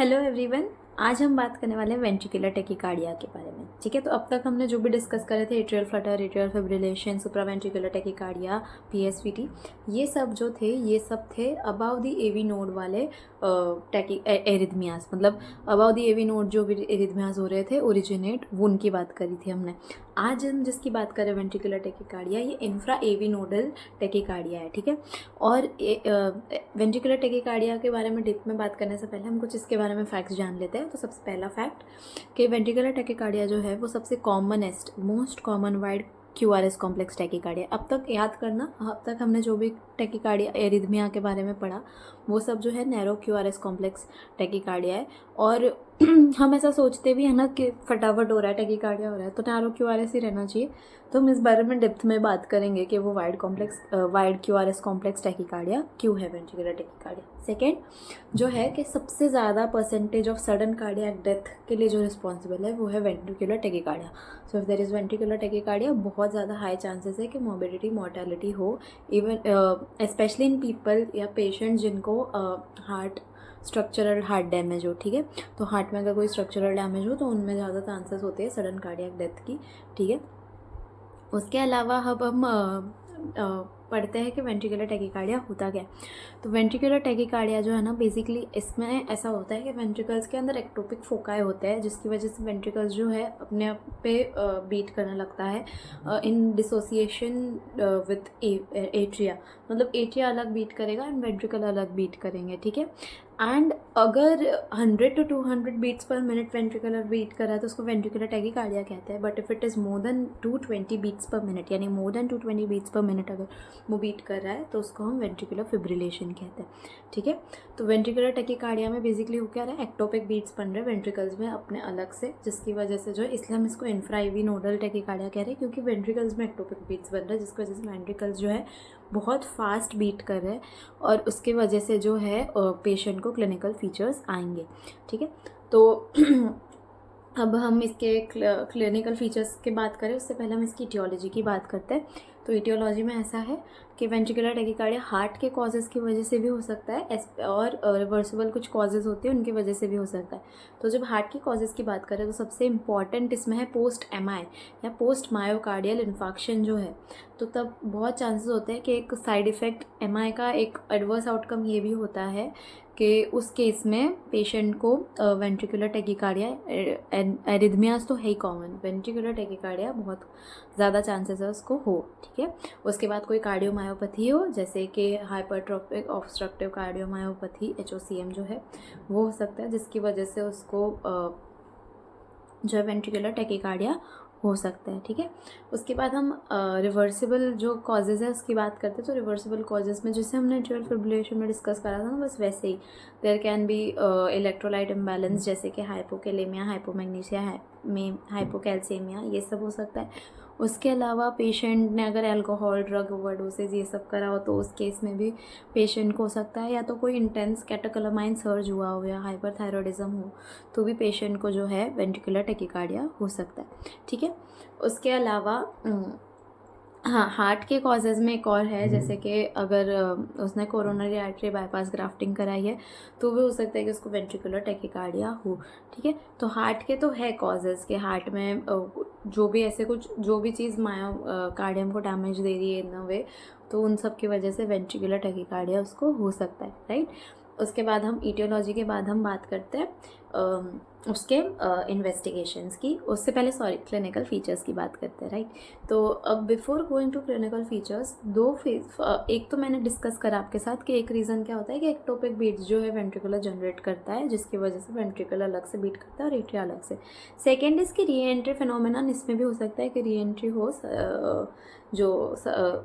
Hello everyone. आज हम बात करने वाले हैं वेंट्रिकुलर टैकीकार्डिया के बारे में। ठीक है, तो अब तक हमने जो भी डिस्कस करे थे atrial flutter, atrial fibrillation, supraventricular tachycardia, PSVT, ये सब जो थे ये सब थे अबाव द एवी नोड वाले टैकी एरिथमियास, मतलब अबाव द एवी नोड जो भी एरिथमियास हो रहे थे ओरिजिनेट, वो उनकी बात करी थी हमने। आज हम जिसकी बात करें वेंट्रिकुलर टैकीकार्डिया, ये इंफ्रा एवी नोडल टैकीकार्डिया है। ठीक है, और वेंट्रिकुलर टैकीकार्डिया के बारे में डिप में बात करने से पहले हम कुछ इसके बारे में फैक्ट्स जान लेते हैं। तो सबसे पहला फैक्ट कि वेंट्रिकुलर टैकीकार्डिया जो है वो सबसे commonest, most common wide QRS complex tachycardia. अब तक याद करना, अब तक हमने जो भी टैकीकार्डिया एरिथमिया के बारे में पढ़ा वो सब जो है नैरो क्यूआरएस कॉम्प्लेक्स टैकीकार्डिया है। और हम ऐसा सोचते भी है ना कि फटाफट हो रहा है, टैकीकार्डिया हो रहा है तो नैरो क्यूआरएस ही रहना चाहिए। तो हम इस बारे में डेप्थ में बात करेंगे कि वो वाइड क्यूआरएस कॉम्प्लेक्स टैकीकार्डिया क्यों है वेंट्रिकुलर टैकीकार्डिया। सेकेंड जो है कि सबसे ज़्यादा percentage of sudden cardiac death के लिए जो रिस्पॉन्सिबल है वो है ventricular tachycardia. So if there is ventricular tachycardia, बहुत ज़्यादा हाई चांसेस है कि मोर्बिडिटी मॉर्टेलिटी हो, इवन स्पेशली इन पीपल या पेशेंट जिनको हार्ट स्ट्रक्चरल हार्ट डैमेज हो। ठीक है, तो हार्ट में अगर कोई स्ट्रक्चरल डैमेज हो तो उनमें ज़्यादा चांसेस होते हैं सडन कार्डियक डेथ की। ठीक है, उसके अलावा अब हम पढ़ते हैं कि वेंट्रिकुलर टैकीकार्डिया होता क्या है। तो वेंट्रिकुलर टैकीकार्डिया जो है ना, बेसिकली इसमें ऐसा होता है कि वेंट्रिकल्स के अंदर एक्टोपिक फोकाई होते हैं, जिसकी वजह से वेंट्रिकल्स जो है अपने आप पे बीट करने लगता है इन डिसोसिएशन विथ एट्रिया, मतलब एट्रिया अलग बीट करेगा एंड वेंट्रिकल अलग बीट करेंगे। ठीक है, एंड अगर 100 to 200 beats per minute ventricular beat कर रहा है तो उसको वेंट्रिकुलर टैकीकार्डिया कहते हैं। But if it is more than 220 beats per minute, यानी more than 220 beats per minute अगर वो बीट कर रहा है तो उसको हम वेंट्रिकुलर फिब्रिलेशन कहते हैं। ठीक है, तो वेंट्रिकुलर टैकीकार्डिया में बेसिकली हो क्या रहा है, एक्टोपिक बीट्स बन रहे हैं वेंट्रिकल्स में अपने अलग से, जिसकी वजह से जो है, इसलिए हम इसको इंफ्राइवी नोडल टैकीकार्डिया कह रहे हैं, क्योंकि वेंट्रिकल्स में एक्टोपिक बीट्स बन रहे हैं जिसकी वजह से वेंट्रिकल्स जो है बहुत फास्ट बीट कर रहे हैं और उसकी वजह से जो है पेशेंट को क्लिनिकल फीचर्स आएंगे। ठीक है, तो अब हम इसके क्लिनिकल फीचर्स की बात करें उससे पहले हम इसकी इटियोलॉजी की बात करते हैं। तो इटियोलॉजी में ऐसा है कि वेंट्रिकुलर टैकीकार्डिया हार्ट के कॉजेज़ की वजह से भी हो सकता है और रिवर्सिबल कुछ कॉजेज़ होते हैं उनकी वजह से भी हो सकता है। तो जब हार्ट के कॉजेज़ की बात करें तो सबसे इम्पॉर्टेंट इसमें है पोस्ट एमआई या पोस्ट मायोकार्डियल इन्फार्क्शन जो है, तो तब बहुत चांसेस होते हैं कि एक साइड इफ़ेक्ट एमआई का एक एडवर्स आउटकम ये भी होता है कि उस केस में पेशेंट को वेंट्रिकुलर टैकीकार्डिया, एरिथमियास तो है ही कॉमन, वेंट्रिकुलर टैकीकार्डिया बहुत ज़्यादा चांसेस है उसको हो। ठीक है, उसके बाद कोई कार्डियोमायोपैथी हो, जैसे कि हाइपरट्रोफिक ऑब्स्ट्रक्टिव कार्डियोमायोपैथी HOCM जो है वो हो सकता है, जिसकी वजह से उसको जो है वेंट्रिकुलर टैकीकार्डिया हो सकता है। ठीक है, उसके बाद हम रिवर्सिबल जो कॉजेज़ है उसकी बात करते हैं। तो रिवर्सिबल कॉजेज़ में जैसे हमने एट्रियल फिब्रिलेशन में डिस्कस करा था ना, बस वैसे ही there can be electrolyte imbalance, जैसे कि हाइपोकैलेमिया, हाइपोमैग्नीशिया, हाइपोकैल्सीमिया, ये सब हो सकता है। उसके अलावा पेशेंट ने अगर अल्कोहल, ड्रग ओवरडोसेज ये सब करा हो तो उस केस में भी पेशेंट को हो सकता है, या तो कोई इंटेंस कैटेकोलामाइन सर्ज हुआ हो या हाइपरथायरॉयडिज्म हो तो भी पेशेंट को जो है वेंट्रिकुलर टैकीकार्डिया हो सकता है। ठीक है, उसके अलावा हाँ, हार्ट के कॉजेज़ में एक और है, जैसे कि अगर उसने कोरोनरी आर्टरी बाईपास ग्राफ्टिंग कराई है तो भी हो सकता है कि उसको वेंट्रिकुलर टैकीकार्डिया हो। ठीक है, तो हार्ट के तो है कॉजेज़ के हार्ट में जो भी ऐसे कुछ जो भी चीज़ कार्डियम को डैमेज दे रही है इन अ वे, तो उन सब की वजह से वेंट्रिकुलर टैकीकार्डिया उसको हो सकता है। राइट, उसके बाद हम इटियोलॉजी के बाद हम बात करते हैं उसके इन्वेस्टिगेशंस की। उससे पहले क्लिनिकल फीचर्स की बात करते हैं। राइट, तो अब before going to clinical features एक तो मैंने डिस्कस करा आपके साथ कि एक रीज़न क्या होता है कि एक्टोपिक बीट्स जो है वेंट्रिकुलर जनरेट करता है, जिसकी वजह से वेंट्रिकुलर अलग से बीट करता है और एट्रिया अलग से। सेकेंड इसकी री एंट्री फिनोमेनन, इसमें भी हो सकता है कि री एंट्री हो जो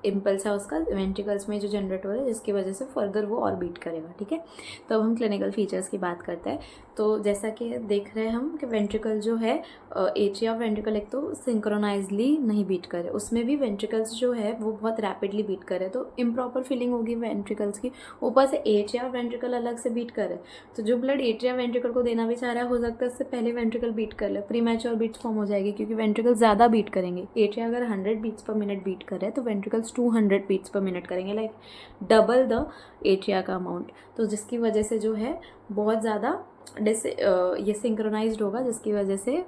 इम्पल्स है उसका वेंट्रिकल्स में जो जनरेट हो रहा है, जिसकी वजह से फर्दर वो और बीट करेगा। ठीक है, तो अब हम क्लिनिकल फीचर्स की बात करते हैं। तो जैसा कि देख रहे हैं हम कि वेंट्रिकल जो है एट्रिया वेंट्रिकल एक तो सिंक्रोनाइजली नहीं बीट करे, उसमें भी वेंट्रिकल्स जो है वो बहुत रैपिडली बीट करे, तो इम्प्रॉपर फीलिंग होगी वेंट्रिकल्स की। ऊपर से एट्रिया वेंट्रिकल अलग से बीट करे तो जो ब्लड एट्रिया वेंट्रिकल को देना भी चाह रहा है, हो सकता है उससे पहले वेंट्रिकल बीट कर ले, प्रीमैच्योर बीट्स फॉर्म हो जाएगी, क्योंकि वेंट्रिकल ज़्यादा बीट करेंगे। एट्रिया अगर 100 बीट्स पर मिनट बीट कर रहे हैं तो वेंट्रिकल्स 200 बीट्स पर मिनट करेंगे, लाइक डबल द एट्रिया का अमाउंट। तो जिसकी वजह से जो है बहुत ज़्यादा ये सिंक्रोनाइज्ड होगा, जिसकी वजह से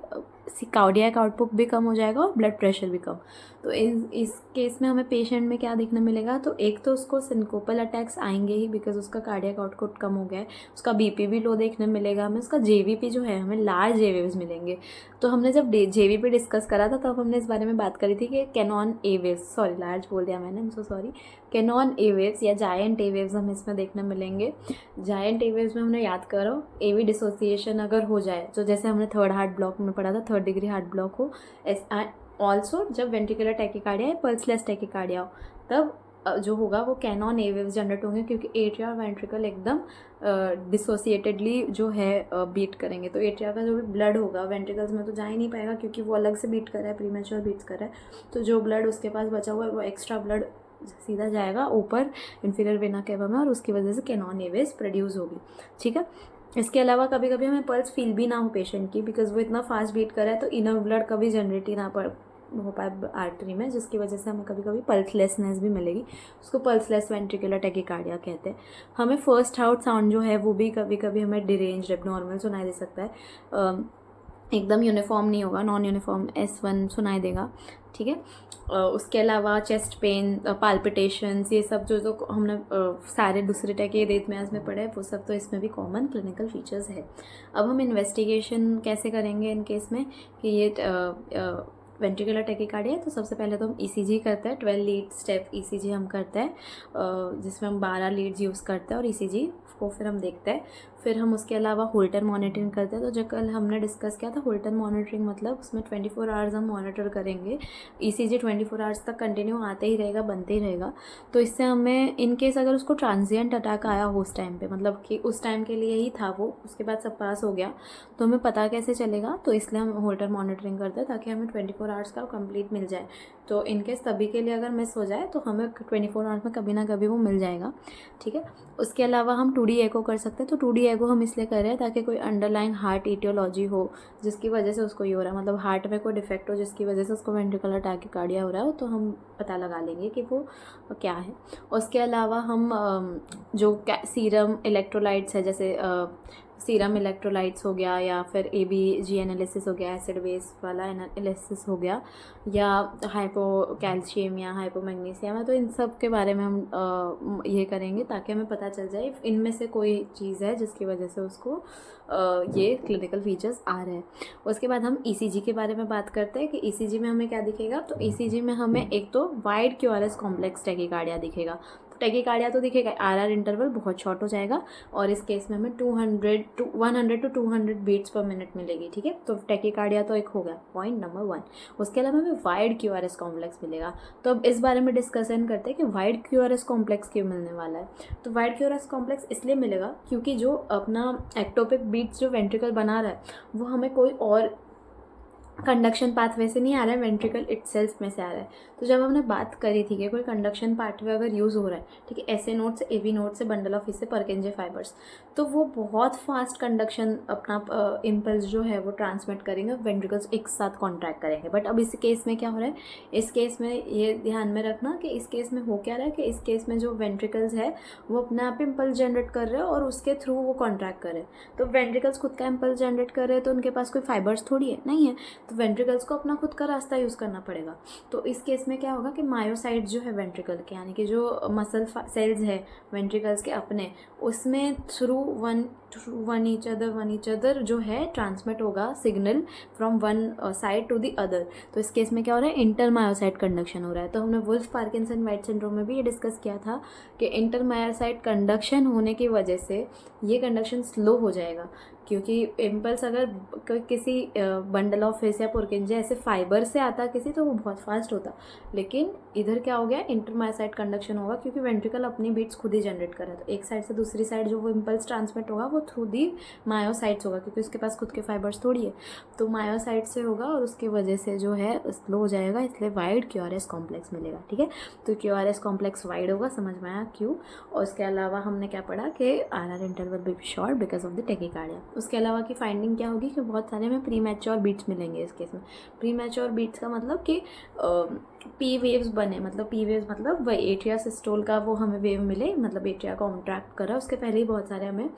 कार्डियक आउटपुट भी कम हो जाएगा और ब्लड प्रेशर भी कम। तो इस केस में हमें पेशेंट में क्या देखने मिलेगा, तो एक तो उसको सिंकोपल अटैक्स आएंगे ही बिकॉज उसका कार्डियक आउटपुट कम हो गया है, उसका बीपी भी लो देखने मिलेगा हमें, उसका जेवीपी जो है हमें लार्ज जेवेव्स मिलेंगे। तो हमने जब जेवीपी डिस्कस करा था तब हमने इस बारे में बात करी थी कि कैनॉन ए वेव्स, सॉरी लार्ज बोल दिया मैंने, सो सॉरी, कैनॉन ए वेव्स या जायंट ए वेव्स हमें इसमें देखने मिलेंगे। जायंट ए वेव्स में हमने याद करो एवी डिसोसिएशन अगर हो जाए, तो जैसे हमने थर्ड हार्ट ब्लॉक में पढ़ा था, थर्ड डिग्री हार्ट ब्लॉक हो, ऑल्सो जब वेंट्रिकुलर टैकीकार्डिया या पल्सलेस टैकीकार्डिया हो, तब जो होगा वो कैनॉन ए वेव्स जनरेट होंगे, क्योंकि एट्रिया और वेंट्रिकल एकदम डिसोसिएटेडली जो है बीट करेंगे। तो एट्रिया का जो भी ब्लड होगा वेंट्रिकल्स में तो जा ही नहीं पाएगा, क्योंकि वो अलग से बीट कर रहा है, प्रीमेच्योर बीट्स कर रहा है। तो जो ब्लड उसके पास बचा हुआ है वो एक्स्ट्रा ब्लड सीधा जाएगा ऊपर इंफीरियर वेना केवा में, और उसकी वजह से कैनॉन ए वेव्स प्रोड्यूस होगी। ठीक है, इसके अलावा कभी कभी हमें पल्स फील भी ना हो पेशेंट की, बिकॉज वो इतना फास्ट बीट कर रहा है, तो इनर ब्लड कभी जनरेट ही ना हो पाए आर्टरी में, जिसकी वजह से हमें कभी कभी पल्सलेसनेस भी मिलेगी। उसको पल्सलेस वेंट्रिकुलर टैकीकार्डिया कहते हैं। हमें फर्स्ट हाउट साउंड जो है वो भी कभी कभी हमें डिरेंज्ड एबनॉर्मल सुनाई दे सकता है, एकदम यूनिफॉर्म नहीं होगा, नॉन यूनिफॉर्म S1 सुनाई देगा। ठीक है, उसके अलावा चेस्ट पेन, पाल्पिटेशंस, ये सब जो हमने सारे दूसरे टैकी रेथमियाज में पढ़े, वो सब तो इसमें भी कॉमन क्लिनिकल फीचर्स है। अब हम इन्वेस्टिगेशन कैसे करेंगे इन केस में कि ये वेंट्रिकुलर टैकीकार्डिया है, तो सबसे पहले तो हम ECG करते हैं, 12 लीड स्टेप ECG हम करते हैं, जिसमें हम 12 लीड्स यूज़ करते हैं और ECG को फिर हम देखते हैं। फिर हम उसके अलावा होल्टर मॉनिटरिंग करते हैं। तो जो कल हमने डिस्कस किया था होल्टर मॉनिटरिंग, मतलब उसमें 24 आवर्स हम मॉनिटर करेंगे, ECG 24 आवर्स तक कंटिन्यू आते ही रहेगा, बनते ही रहेगा। तो इससे हमें इन केस अगर उसको ट्रांजिएंट अटैक आया हो उस टाइम पे, मतलब कि उस टाइम के लिए ही था वो, उसके बाद सब पास हो गया, तो हमें पता कैसे चलेगा, तो इसलिए हम होल्टर मॉनिटरिंग करते हैं ताकि हमें 24 आवर्स का कंप्लीट मिल जाए। तो इनकेस तभी के लिए अगर मिस हो जाए तो हमें 24 आवर्स में कभी ना कभी वो मिल जाएगा। ठीक है, उसके अलावा हम 2D एको कर सकते हैं। तो 2D एको हम इसलिए कर रहे हैं ताकि कोई अंडरलाइन हार्ट इटियोलॉजी हो जिसकी वजह से उसको ये हो रहा है, मतलब हार्ट में कोई डिफेक्ट हो जिसकी वजह से उसको वेंट्रिकुलर टैकीकार्डिया हो रहा है, तो हम पता लगा लेंगे कि वो क्या है। उसके अलावा हम जो सीरम इलेक्ट्रोलाइट्स है, जैसे सीरम इलेक्ट्रोलाइट्स हो गया, या फिर ABG एनालिसिस हो गया, एसिड बेस वाला एनालिसिस हो गया, या हाइपो कैल्शियम या हाइपो मैग्नीशियम है, तो इन सब के बारे में हम ये करेंगे ताकि हमें पता चल जाए इनमें से कोई चीज़ है जिसकी वजह से उसको ये क्लिनिकल फीचर्स आ रहे हैं। उसके बाद हम ECG के बारे में बात करते हैं कि ECG में हमें क्या दिखेगा। तो ECG में हमें एक तो वाइड QRS कॉम्प्लेक्स टैकीकार्डिया दिखेगा। टैकीकार्डिया तो दिखेगा, RR इंटरवल बहुत शॉर्ट हो जाएगा, और इस केस में हमें 100 to 200 बीट्स पर मिनट मिलेगी। ठीक है, तो टैकीकार्डिया तो एक हो गया पॉइंट नंबर 1। उसके अलावा हमें वाइड QRS कॉम्प्लेक्स मिलेगा। तो अब इस बारे में डिस्कशन करते हैं कि वाइड QRS कॉम्प्लेक्स क्यों मिलने वाला है। तो वाइड QRS कॉम्प्लेक्स इसलिए मिलेगा क्योंकि जो अपना एक्टोपिक बीट्स जो वेंट्रिकल बना रहा है वो हमें कोई और कंडक्शन पाथवे से नहीं आ रहा है, वेंट्रिकल इटसेल्फ में से आ रहा है। तो जब हमने बात करी थी कि कोई कंडक्शन पाथवे अगर यूज़ हो रहा है, ठीक है, SA नोड से AV नोड से बंडल ऑफ इससे परकेंजे फाइबर्स, तो वो बहुत फास्ट कंडक्शन अपना इम्पल्स जो है वो ट्रांसमिट करेंगे, वेंट्रिकल्स एक साथ कॉन्ट्रैक्ट करेंगे। बट अब इस केस में क्या हो रहा है, इस केस में ये ध्यान में रखना कि इस केस में हो क्या रहा है कि इस केस में जो वेंट्रिकल्स है वो अपने आप इम्पल्स जनरेट कर रहे हैं और उसके थ्रू वो कॉन्ट्रैक्ट कर रहे हैं। तो वेंट्रिकल्स खुद का इम्पल्स जनरेट कर रहे हैं, तो उनके पास कोई फाइबर्स थोड़ी है, नहीं है, तो वेंट्रिकल्स को अपना खुद का रास्ता यूज़ करना पड़ेगा। तो इस केस में क्या होगा कि मायोसाइट्स जो है वेंट्रिकल के, यानी कि जो मसल सेल्स है वेंट्रिकल्स के अपने, उसमें थ्रू वन ईच अदर जो है ट्रांसमिट होगा signal from one side to the other. तो इस केस में क्या हो रहा है, इंटर मायोसाइट कंडक्शन हो रहा है। तो हमने वुल्फ पार्किंसन वाइट सिंड्रोम में भी ये डिस्कस किया था कि इंटर मायोसाइट कंडक्शन होने की वजह से ये कंडक्शन स्लो हो जाएगा, क्योंकि इम्पल्स अगर किसी बंडल ऑफ फिश या पुरकिंजे ऐसे फाइबर से आता किसी, तो वो बहुत फास्ट होता। लेकिन इधर क्या हो गया, इंटरमायोसाइट कंडक्शन होगा क्योंकि वेंट्रिकल अपनी बीट्स खुद ही जनरेट कर रहा है। तो एक साइड से दूसरी साइड जो वो इम्पल्स ट्रांसमिट होगा वो थ्रू दी मायोसाइट्स होगा, क्योंकि उसके पास खुद के फाइबर्स थोड़ी है, तो मायोसाइट से होगा और उसकी वजह से जो है स्लो हो जाएगा, इसलिए वाइड QRS कॉम्प्लेक्स मिलेगा। ठीक है, तो QRS कॉम्प्लेक्स वाइड होगा, समझ में आया क्यों। और उसके अलावा हमने क्या पढ़ा कि RR इंटरवल भी short because of the tachycardia. उसके अलावा की फाइंडिंग क्या होगी कि बहुत सारे में प्री मैच्योर बीट्स मिलेंगे। इस केस में प्री मैच्योर बीट्स का मतलब कि P वेव्स बने, मतलब P वेव्स मतलब वही एट्रिया सिस्टोल का वो हमें वेव मिले, मतलब एट्रिया कॉन्ट्रैक्ट कर रहा है, उसके पहले ही बहुत सारे हमें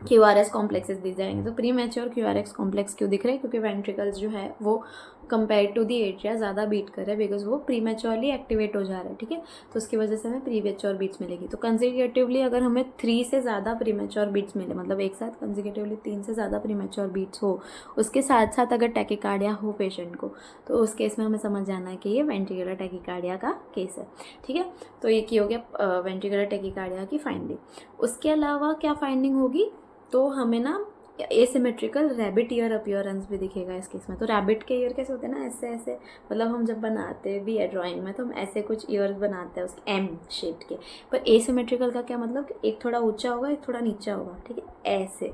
QRS कॉम्प्लेक्सेस दिख जाएंगे। तो प्री मैच्योर QRS कॉम्प्लेक्स क्यों दिख रहे हैं? क्योंकि वेंट्रिकल्स जो है वो कंपेयर टू दी एट्रिया ज़्यादा बीट कर रहे हैं, बिकॉज वो प्री मैच्योरली एक्टिवेट हो जा रहा है, ठीक है। तो उसकी वजह से हमें प्री मैच्योर बीट्स मिलेगी। तो कंसेक्यूटिवली अगर हमें 3 से ज़्यादा प्री मैच्योर बीट्स मिले, मतलब एक साथ कंसेक्यूटिवली 3 से ज़्यादा प्री मैच्योर बीट्स हो, उसके साथ साथ अगर टैकीकार्डिया हो पेशेंट को, तो उस केस में हमें समझ जाना है कि ये वेंट्रिकुलर टैकीकार्डिया का केस है, ठीक है। तो ये की हो गया वेंट्रिकुलर टैकीकार्डिया की फाइंडिंग। उसके अलावा क्या फाइंडिंग होगी? तो हमें ना एसिमेट्रिकल रैबिट ईयर अपीयरेंस भी दिखेगा इस केस में। तो रैबिट के ईयर कैसे होते हैं ना, ऐसे ऐसे, मतलब हम जब बनाते भी है ड्राइंग में तो हम ऐसे कुछ ईयर्स बनाते हैं उसके एम शेप के। पर एसिमेट्रिकल का क्या मतलब कि एक थोड़ा ऊंचा होगा, एक थोड़ा नीचा होगा, ठीक है, ऐसे,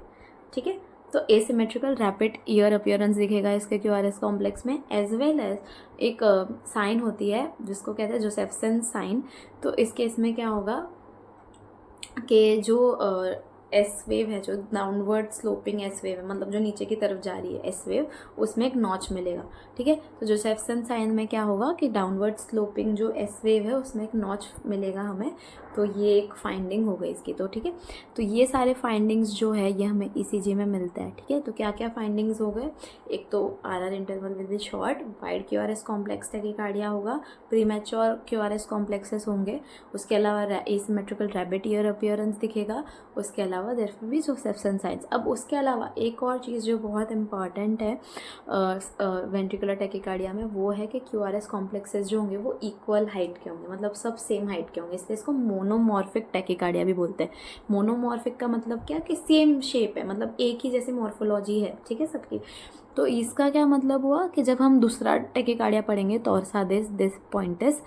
ठीक है। तो एसिमेट्रिकल रैपिड ईयर अपीयरेंस दिखेगा इसके QRS कॉम्प्लेक्स में, एज वेल एज एक साइन होती है जिसको कहते हैं जोसेफसन साइन। तो इस केस में क्या होगा कि जो एस वेव है, जो डाउनवर्ड स्लोपिंग एस वेव है, मतलब जो नीचे की तरफ जा रही है एस वेव, उसमें एक नॉच मिलेगा, ठीक है। तो जोसेफसन साइन में क्या होगा कि डाउनवर्ड स्लोपिंग जो एस वेव है उसमें एक नॉच मिलेगा हमें। तो ये एक फाइंडिंग हो गई इसकी, तो ठीक है। तो ये सारे फाइंडिंग्स जो है ये हमें ECG में मिलता है, ठीक है। तो क्या क्या फाइंडिंग्स हो गए? एक तो RR interval will be short, wide QRS complex tachycardia होगा, प्रीमैच्योर QRS कॉम्प्लेक्सेस होंगे, उसके अलावा एसिमेट्रिकल रैबिट ईयर अपीयरेंस दिखेगा, उसके अलावा there will be Josephson signs. अब उसके अलावा एक और चीज़ जो बहुत इंपॉर्टेंट है वेंट्रिकुलर टैकीकार्डिया में, वो है कि QRS कॉम्प्लेक्सेस जो होंगे वो इक्वल हाइट के होंगे, मतलब सब सेम हाइट के होंगे, इसलिए इसको मोनोमॉर्फिक टैकीकार्डिया भी बोलते हैं। मोनोमॉर्फिक का मतलब क्या कि सेम शेप है, मतलब एक ही जैसी मॉर्फोलॉजी है, ठीक है, सबकी। तो इसका क्या मतलब हुआ कि जब हम दूसरा टैकीकार्डिया पढ़ेंगे टॉर्साडेस दिस पॉइंटस,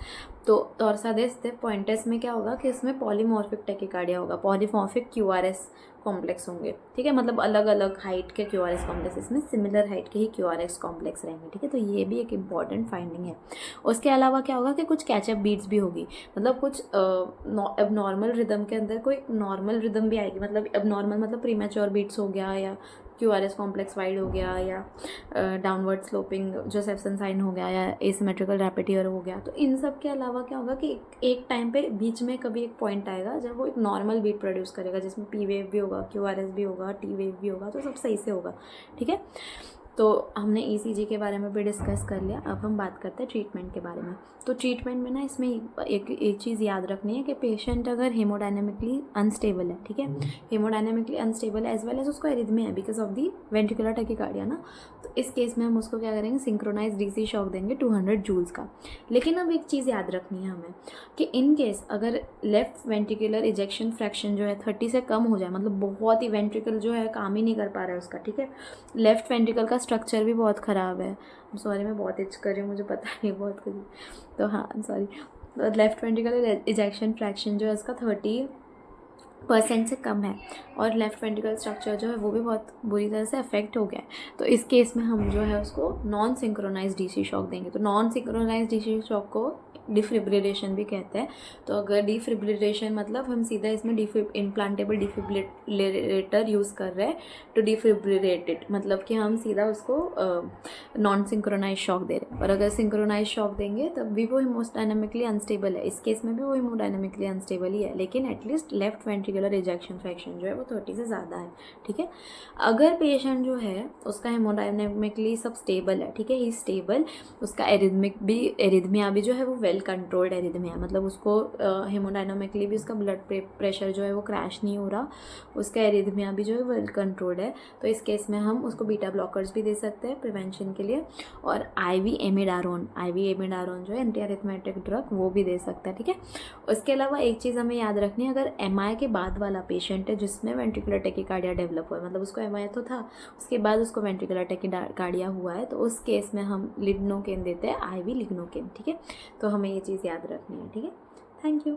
तो टॉर्साडेस दिस पॉइंटस में क्या होगा कि इसमें पॉलीमॉर्फिक टैकीकार्डिया होगा, पॉलीमॉर्फिक QRS कॉम्प्लेक्स होंगे, ठीक है। मतलब अलग अलग हाइट के QRS कॉम्प्लेक्स, इसमें सिमिलर हाइट के ही QRS कॉम्प्लेक्स रहेंगे, ठीक है। तो ये भी एक इम्पॉर्टेंट फाइंडिंग है। उसके अलावा क्या होगा कि कुछ कैचअप बीट्स भी होगी, मतलब कुछ अब नॉर्मल रिदम के अंदर कोई नॉर्मल रिदम भी आएगी, मतलब अब नॉर्मल मतलब प्रीमैच्योर बीट्स हो गया, या QRS कॉम्प्लेक्स वाइड हो गया, या डाउनवर्ड स्लोपिंग जोसेफसन साइन हो गया, या एसिमेट्रिकल रैपिड ईयर हो गया। तो इन सब के अलावा क्या होगा कि एक टाइम पे बीच में कभी एक पॉइंट आएगा जब वो एक नॉर्मल बीट प्रोड्यूस करेगा, जिसमें P वेव भी होगा, QRS भी होगा, T वेव भी होगा, तो सब सही से होगा, ठीक है। तो हमने ECG के बारे में भी डिस्कस कर लिया। अब हम बात करते हैं ट्रीटमेंट के बारे में। तो ट्रीटमेंट में ना इसमें एक चीज़ याद रखनी है कि पेशेंट अगर हेमोडायनेमिकली अनस्टेबल है, ठीक है, हेमोडायनेमिकली अनस्टेबल है एज वेल एज उसको एरिथमिया है because of the ventricular tachycardia ना, तो इस केस में हम उसको क्या करेंगे, सिंक्रोनाइज DC शॉक देंगे 200 जूल्स का। लेकिन अब एक चीज़ याद रखनी है हमें कि इन केस अगर लेफ्ट वेंट्रिकुलर इजेक्शन फ्रैक्शन जो है 30 से कम हो जाए, मतलब बहुत ही वेंट्रिकल जो है काम ही नहीं कर पा रहा है उसका, ठीक है, लेफ्ट वेंट्रिकल का स्ट्रक्चर भी बहुत ख़राब है, सॉरी मैं बहुत इच कर रही हूँ, मुझे पता नहीं बहुत कुछ, तो हाँ सॉरी, तो लेफ्ट वेंट्रिकल इजेक्शन फ्रैक्शन जो है उसका 30% से कम है, और लेफ्ट वेंट्रिकल स्ट्रक्चर जो है वो भी बहुत बुरी तरह से अफेक्ट हो गया है। तो इस केस में हम जो है उसको नॉन सिंक्रोनाइज DC शॉक देंगे। तो नॉन सिंक्रोनाइज DC शॉक को डिफिब्रिलेशन भी कहते हैं। तो अगर डिफिब्रिलेशन मतलब हम सीधा इसमें इम्प्लांटेबल डिफिब्रिलेटर यूज़ कर रहे हैं टू डिफिब्रिलेट इट, मतलब कि हम सीधा उसको नॉन सिंक्रोनाइज शॉक दे रहे हैं। और अगर सिंक्रोनाइज शॉक देंगे तब भी वो हेमोडायनेमिकली अनस्टेबल है, इस केस में भी वो हेमोडायनेमिकली अनस्टेबल ही है, लेकिन at least left ventricular ejection fraction जो है वो 30 से ज़्यादा है, ठीक है। अगर पेशेंट जो है उसका हेमोडायनेमिकली सब स्टेबल है, ठीक है, ही स्टेबल, उसका एरिथमिया भी जो है वो वेल कंट्रोल्ड एरिथमिया, मतलब उसको हेमोडायनामिकली भी उसका ब्लड प्रेशर जो है वो क्रैश नहीं हो रहा, उसका एरिथमिया भी जो है वेल कंट्रोल्ड है। तो इस केस में हम उसको बीटा ब्लॉकर्स भी दे सकते हैं प्रिवेंशन के लिए, और IV एमिडारोन जो है एंटी अरिथमेटिक ड्रग, वो भी दे सकता है, ठीक है। उसके अलावा एक चीज़ हमें याद रखनी है, अगर MI के बाद वाला पेशेंट है जिसमें वेंट्रिकुलर टैकीकार्डिया डेवलप हुआ है, मतलब उसको MI तो था, उसके बाद उसको वेंट्रिकुलर टैकीकार्डिया हुआ है, तो उस केस में हम लिग्नोकेन देते हैं, IV लिग्नोकेन, ठीक है। तो हमें ये चीज़ याद रखनी है, ठीक है। Thank you.